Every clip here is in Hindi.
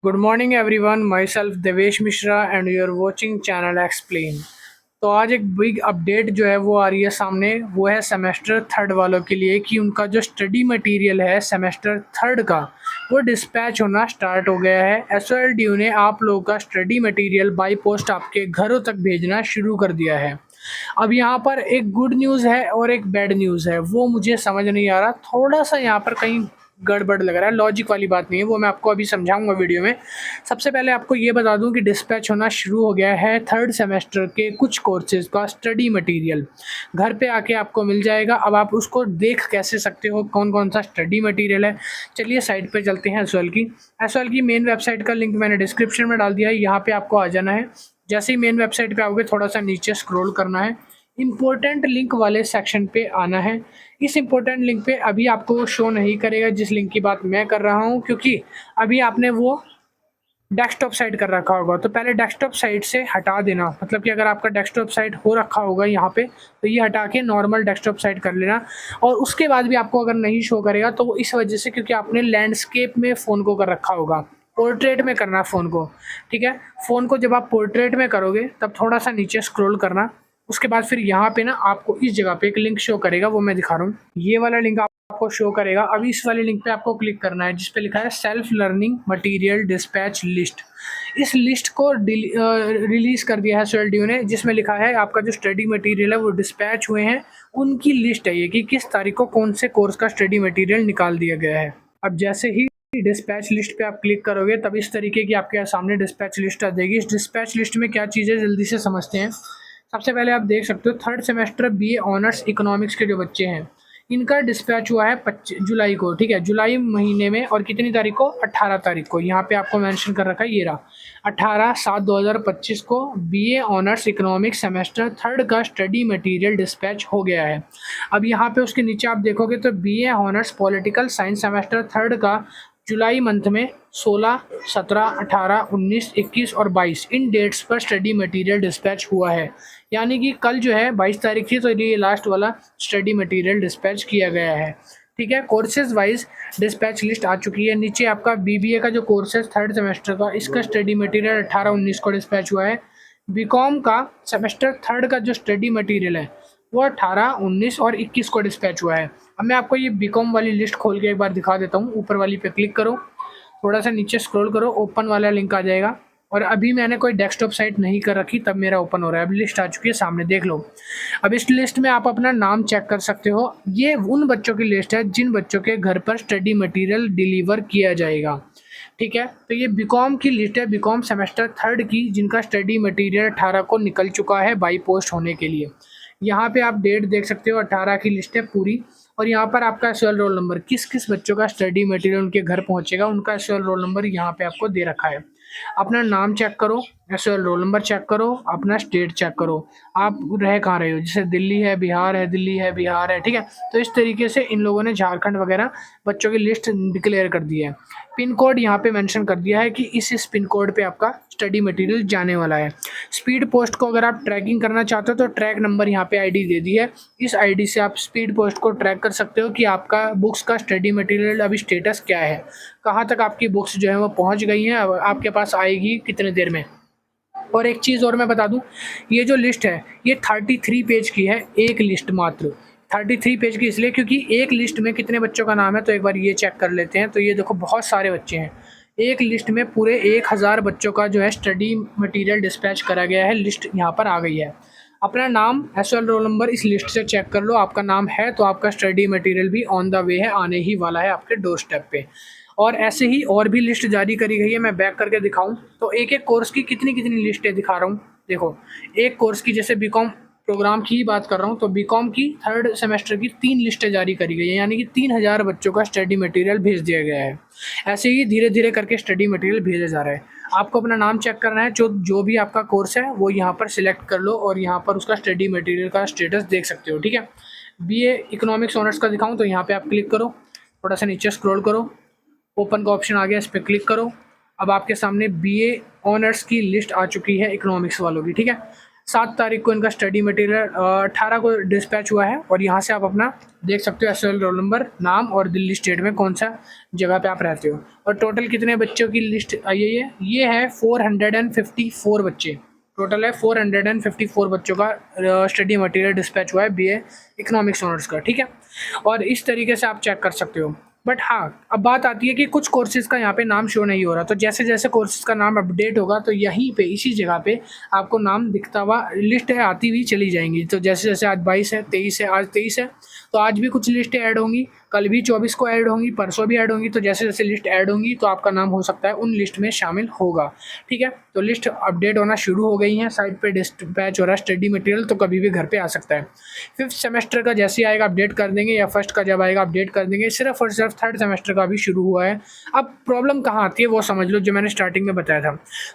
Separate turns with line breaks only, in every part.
Good morning everyone, myself Devesh Mishra and you are watching channel explain. तो आज एक बिग अपडेट जो है वो आ रही है सामने, वो है सेमेस्टर थर्ड वालों के लिए कि उनका जो स्टडी मटेरियल है सेमेस्टर थर्ड का वो डिस्पैच होना स्टार्ट हो गया है। एसओएलडीयू ने आप लोगों का स्टडी मटेरियल बाय पोस्ट आपके घरों तक भेजना शुरू कर दिया है। अब यहाँ पर एक गुड न्यूज़ है और एक बैड न्यूज़ है, वो मुझे समझ नहीं आ रहा, थोड़ा सा यहाँ पर कहीं गड़बड़ लग रहा है, लॉजिक वाली बात नहीं है, वो मैं आपको अभी समझाऊंगा वीडियो में। सबसे पहले आपको ये बता दूं कि डिस्पैच होना शुरू हो गया है थर्ड सेमेस्टर के कुछ कोर्सेज का स्टडी मटेरियल घर पे आके आपको मिल जाएगा। अब आप उसको देख कैसे सकते हो कौन कौन सा स्टडी मटेरियल है। चलिए साइट पे चलते हैं। एसओएल की मेन वेबसाइट का लिंक मैंने डिस्क्रिप्शन में डाल दिया है, यहाँ पे आपको आ जाना है। जैसे ही मेन वेबसाइट पे आओगे थोड़ा सा नीचे स्क्रॉल करना है, इम्पोर्टेंट लिंक वाले सेक्शन पे आना है। इस इम्पोर्टेंट लिंक पे अभी आपको वो शो नहीं करेगा जिस लिंक की बात मैं कर रहा हूँ, क्योंकि अभी आपने वो डेस्कटॉप साइट कर रखा होगा। तो पहले डेस्कटॉप साइट से हटा देना, मतलब कि अगर आपका डेस्कटॉप साइट हो रखा होगा यहाँ पे तो ये हटा के नॉर्मल डेस्कटॉप साइट कर लेना। और उसके बाद भी आपको अगर नहीं शो करेगा तो वो इस वजह से क्योंकि आपने लैंडस्केप में फ़ोन को कर रखा होगा, पोर्ट्रेट में करना फ़ोन को। ठीक है, फ़ोन को जब आप पोर्ट्रेट में करोगे तब थोड़ा सा नीचे स्क्रॉल करना। उसके बाद फिर यहाँ पे ना आपको इस जगह पे एक लिंक शो करेगा, वो मैं दिखा रहा हूँ। ये वाला लिंक आपको शो करेगा। अभी इस वाले लिंक पे आपको क्लिक करना है जिस पे लिखा है self learning material dispatch list. इस लिस्ट को रिलीज कर दिया है एसओएलडीयू ने, जिसमें लिखा है आपका जो स्टडी मटेरियल है वो डिस्पैच हुए हैं उनकी लिस्ट है ये, कि किस तारीख को कौन से कोर्स का स्टडी मटेरियल निकाल दिया गया है। अब जैसे ही डिस्पैच लिस्ट पे आप क्लिक करोगे तब इस तरीके की आपके सामने डिस्पैच लिस्ट आ जाएगी। इस डिस्पैच लिस्ट में क्या चीज़ें जल्दी से समझते हैं। सबसे पहले आप देख सकते हो third semester BA honours economics के जो बच्चे हैं इनका डिस्पैच हुआ है 25 जुलाई को। ठीक है, जुलाई महीने में, और कितनी तारीख को, 18 तारीख को। यहाँ पे आपको मेंशन कर रखा है, ये रहा 18/7/2025 को BA honours economics semester third का स्टडी मटेरियल डिस्पैच हो गया है। अब यहाँ पे उसके नीचे आप देखोगे तो BA honours political science semester third का जुलाई मंथ में 16, 17, 18, 19, 21 और 22 इन डेट्स पर स्टडी मटेरियल डिस्पैच हुआ है। यानी कि कल जो है 22 तारीख थी, तो ये लास्ट वाला स्टडी मटेरियल डिस्पैच किया गया है। ठीक है, कोर्सेज वाइज डिस्पैच लिस्ट आ चुकी है। नीचे आपका बीबीए का जो कोर्स है थर्ड सेमेस्टर का, इसका स्टडी मटेरियल 18-19 को डिस्पैच हुआ है। बीकॉम का सेमेस्टर थर्ड का जो स्टडी मटेरियल है वो 18, 19 और 21 को डिस्पैच हुआ है। अब मैं आपको ये बीकॉम वाली लिस्ट खोल के एक बार दिखा देता हूँ। ऊपर वाली पे क्लिक करो, थोड़ा सा नीचे स्क्रॉल करो, ओपन वाला लिंक आ जाएगा। और अभी मैंने कोई डेस्कटॉप साइट नहीं कर रखी तब मेरा ओपन हो रहा है। अब लिस्ट आ चुकी है सामने, देख लो। अब इस लिस्ट में आप अपना नाम चेक कर सकते हो। ये उन बच्चों की लिस्ट है जिन बच्चों के घर पर स्टडी मटेरियल डिलीवर किया जाएगा। ठीक है, तो ये बीकॉम की लिस्ट है, बीकॉम सेमेस्टर थर्ड की, जिनका स्टडी मटेरियल 18 को निकल चुका है बाई पोस्ट होने के लिए। यहाँ पे आप डेट देख सकते हो, 18 की लिस्ट है पूरी। और यहाँ पर आपका एसओएल रोल नंबर, किस किस बच्चों का स्टडी मटेरियल उनके घर पहुँचेगा, उनका एसओएल रोल नंबर यहाँ पे आपको दे रखा है। अपना नाम चेक करो, एसओएल रोल नंबर चेक करो, अपना स्टेट चेक करो, आप रह कहाँ रहे हो। जैसे दिल्ली है, बिहार है, दिल्ली है, बिहार है। ठीक है, तो इस तरीके से इन लोगों ने झारखंड वगैरह बच्चों की लिस्ट डिक्लेयर कर दी है। पिन कोड यहाँ पे मेंशन कर दिया है कि इस पिन कोड पे आपका स्टडी मटेरियल जाने वाला है। स्पीड पोस्ट को अगर आप ट्रैकिंग करना चाहते हो तो ट्रैक नंबर यहाँ पे आईडी दे दी है। इस आईडी से आप स्पीड पोस्ट को ट्रैक कर सकते हो कि आपका बुक्स का स्टडी मटेरियल अभी स्टेटस क्या है, कहाँ तक आपकी बुक्स जो है वो पहुँच गई हैं, आपके पास आएगी कितने देर में। और एक चीज़ और मैं बता दूं, ये जो लिस्ट है ये 33 पेज की है, एक लिस्ट मात्र। 33 पेज की इसलिए क्योंकि एक लिस्ट में कितने बच्चों का नाम है, तो एक बार ये चेक कर लेते हैं। तो ये देखो बहुत सारे बच्चे हैं, एक लिस्ट में पूरे 1000 बच्चों का जो है स्टडी मटेरियल डिस्पैच करा गया है। लिस्ट यहाँ पर आ गई है। अपना नाम, एसओएल रोल नंबर इस लिस्ट से चेक कर लो। आपका नाम है तो आपका स्टडी मटेरियल भी ऑन द वे है, आने ही वाला है आपके डोर स्टेप पे। और ऐसे ही और भी लिस्ट जारी करी गई है। मैं बैक करके दिखाऊं तो एक एक कोर्स की कितनी कितनी लिस्टें दिखा रहा हूँ। देखो, एक कोर्स की, जैसे बीकॉम प्रोग्राम की ही बात कर रहा हूँ, तो बीकॉम की थर्ड सेमेस्टर की 3 लिस्टें जारी करी गई हैं, यानी कि 3000 बच्चों का स्टडी मटेरियल भेज दिया गया है। ऐसे ही धीरे धीरे करके स्टडी मटेरियल भेजा जा रहा है। आपको अपना नाम चेक करना है, जो भी आपका कोर्स है वो यहाँ पर सिलेक्ट कर लो और यहाँ पर उसका स्टडी मटेरियल का स्टेटस देख सकते हो। ठीक है, बीए इकोनॉमिक्स ऑनर्स का दिखाऊँ तो यहाँ पर आप क्लिक करो, थोड़ा सा नीचे स्क्रॉल करो, ओपन का ऑप्शन आ गया, इस पर क्लिक करो। अब आपके सामने बीए ऑनर्स की लिस्ट आ चुकी है इकोनॉमिक्स वालों की। ठीक है, 7 तारीख को इनका स्टडी मटेरियल 18 को डिस्पैच हुआ है। और यहाँ से आप अपना देख सकते हो एसएल रोल नंबर, नाम और दिल्ली स्टेट में कौन सा जगह पे आप रहते हो। और टोटल कितने बच्चों की लिस्ट आई है, ये है 454 बच्चे। टोटल है 454 बच्चों का स्टडी मटेरियल डिस्पैच हुआ है बीए इकोनॉमिक्स ऑनर्स का, ठीक है। और इस तरीके से आप चेक कर सकते हो। बट हाँ, अब बात आती है कि कुछ कोर्सेज़ का यहाँ पे नाम शो नहीं हो रहा, तो जैसे जैसे कोर्सेज़ का नाम अपडेट होगा तो यहीं पे इसी जगह पे आपको नाम दिखता हुआ लिस्ट है आती हुई चली जाएंगी। तो जैसे जैसे आज 22 है, 23 है, आज 23 है, तो आज भी कुछ लिस्टें ऐड होंगी, कल भी 24 को ऐड होंगी, परसों भी ऐड होंगी। तो जैसे जैसे लिस्ट ऐड होंगी तो आपका नाम हो सकता है उन लिस्ट में शामिल होगा, ठीक है। तो लिस्ट अपडेट होना शुरू हो गई है, साइट पे डिस्पैच हो रहा है स्टडी मटेरियल, तो कभी भी घर पे आ सकता है। 5th सेमेस्टर का जैसे ही आएगा अपडेट कर देंगे, या फर्स्ट का जब आएगा अपडेट कर देंगे। सिर्फ और सिर्फ 3rd सेमेस्टर का भी शुरू हुआ है। अब प्रॉब्लम कहाँ आती है वो समझ लो, जो मैंने स्टार्टिंग में बताया था।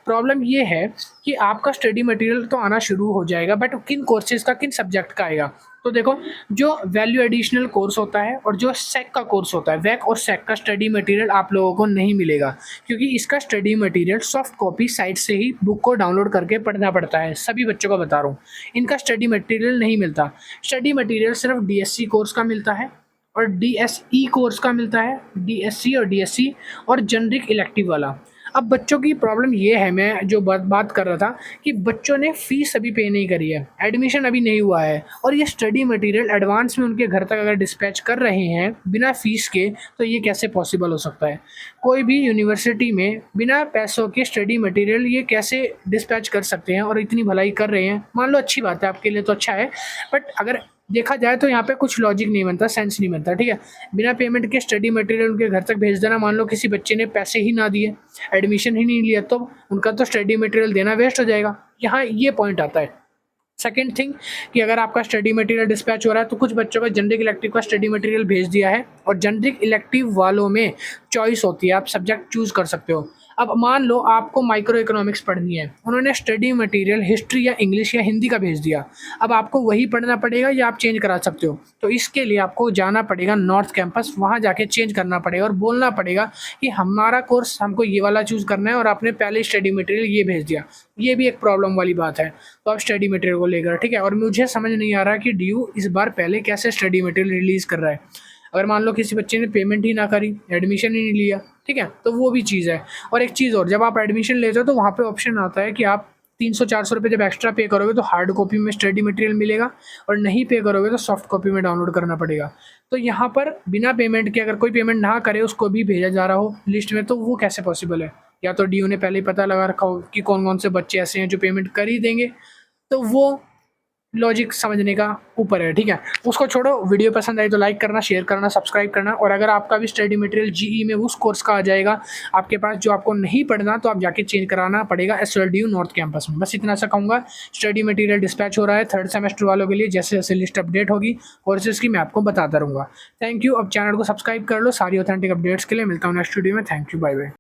प्रॉब्लम ये है कि आपका स्टडी मटेरियल तो आना शुरू हो जाएगा, बट किन कोर्सेज़ का, किन सब्जेक्ट का आएगा। तो देखो, जो वैल्यू एडिशनल कोर्स होता है और जो सेक का कोर्स होता है, वैक और सेक का स्टडी मटेरियल आप लोगों को नहीं मिलेगा, क्योंकि इसका study material soft copy site से ही बुक को डाउनलोड करके पढ़ना पड़ता है। सभी बच्चों को बता रहा हूँ, इनका स्टडी मटेरियल नहीं मिलता। स्टडी मटेरियल सिर्फ डीएससी कोर्स का मिलता है और डीएसई कोर्स का मिलता है, डीएससी और डीएससी और जनरिक इलेक्टिव वाला। अब बच्चों की प्रॉब्लम ये है, मैं जो बात कर रहा था कि बच्चों ने फ़ीस अभी पे नहीं करी है, एडमिशन अभी नहीं हुआ है, और ये स्टडी मटेरियल एडवांस में उनके घर तक अगर डिस्पैच कर रहे हैं बिना फ़ीस के, तो ये कैसे पॉसिबल हो सकता है। कोई भी यूनिवर्सिटी में बिना पैसों के स्टडी मटेरियल ये कैसे डिस्पैच कर सकते हैं, और इतनी भलाई कर रहे हैं। मान लो अच्छी बात है, आपके लिए तो अच्छा है, बट अगर देखा जाए तो यहाँ पे कुछ लॉजिक नहीं बनता, सेंस नहीं बनता, ठीक है। बिना पेमेंट के स्टडी मटेरियल उनके घर तक भेज देना। मान लो किसी बच्चे ने पैसे ही ना दिए, एडमिशन ही नहीं लिया, तो उनका तो स्टडी मटेरियल देना वेस्ट हो जाएगा। यहाँ ये पॉइंट आता है। सेकेंड थिंग कि अगर आपका स्टडी मटेरियल डिस्पैच हो रहा है तो कुछ बच्चों का जनरिक इलेक्टिव का स्टडी मटेरियल भेज दिया है, और जनरिक इलेक्टिव वालों में चॉइस होती है, आप सब्जेक्ट चूज़ कर सकते हो। अब मान लो आपको माइक्रो इकोनॉमिक्स पढ़नी है, उन्होंने स्टडी मटेरियल हिस्ट्री या इंग्लिश या हिंदी का भेज दिया। अब आपको वही पढ़ना पड़ेगा या आप चेंज करा सकते हो। तो इसके लिए आपको जाना पड़ेगा नॉर्थ कैंपस, वहाँ जाके चेंज करना पड़ेगा और बोलना पड़ेगा कि हमारा कोर्स हमको ये वाला चूज़ करना है और आपने पहले स्टडी मटेरियल ये भेज दिया। ये भी एक प्रॉब्लम वाली बात है। तो आप स्टडी मटेरियल को लेकर, ठीक है। और मुझे समझ नहीं आ रहा कि डीयू इस बार पहले कैसे स्टडी मटेरियल रिलीज़ कर रहा है। अगर मान लो किसी बच्चे ने पेमेंट ही ना करी, एडमिशन ही नहीं लिया, ठीक है, तो वो भी चीज़ है। और एक चीज़ और, जब आप एडमिशन लेते हो तो वहाँ पे ऑप्शन आता है कि आप 300-400 रुपये जब एक्स्ट्रा पे करोगे तो हार्ड कॉपी में स्टडी मटेरियल मिलेगा, और नहीं पे करोगे तो सॉफ्ट कॉपी में डाउनलोड करना पड़ेगा। तो यहाँ पर बिना पेमेंट के, अगर कोई पेमेंट ना करे उसको भी भेजा जा रहा हो लिस्ट में, तो वो कैसे पॉसिबल है। या तो डीयू ने पहले ही पता लगा रखा हो कि कौन कौन से बच्चे ऐसे हैं जो पेमेंट कर ही देंगे, तो वो लॉजिक समझने का ऊपर है, ठीक है। उसको छोड़ो, वीडियो पसंद आई तो लाइक करना, शेयर करना, सब्सक्राइब करना। और अगर आपका भी स्टडी मटेरियल जीई में उस कोर्स का आ जाएगा आपके पास जो आपको नहीं पढ़ना, तो आप जाके चेंज कराना पड़ेगा एसएलडीयू नॉर्थ कैंपस में। बस इतना सा कहूँगा। स्टडी मटेरियल डिस्पैच हो रहा है 3rd सेमेस्टर वालों के लिए। जैसे जैसे लिस्ट अपडेट होगी कोर्सेज की, मैं आपको बताता रहूँगा। Thank you. अब चैनल को सब्सक्राइब कर लो सारी ऑथेंटिक अपडेट्स के लिए। मिलता हूँ नेक्स्ट वीडियो में। Thank you, bye bye.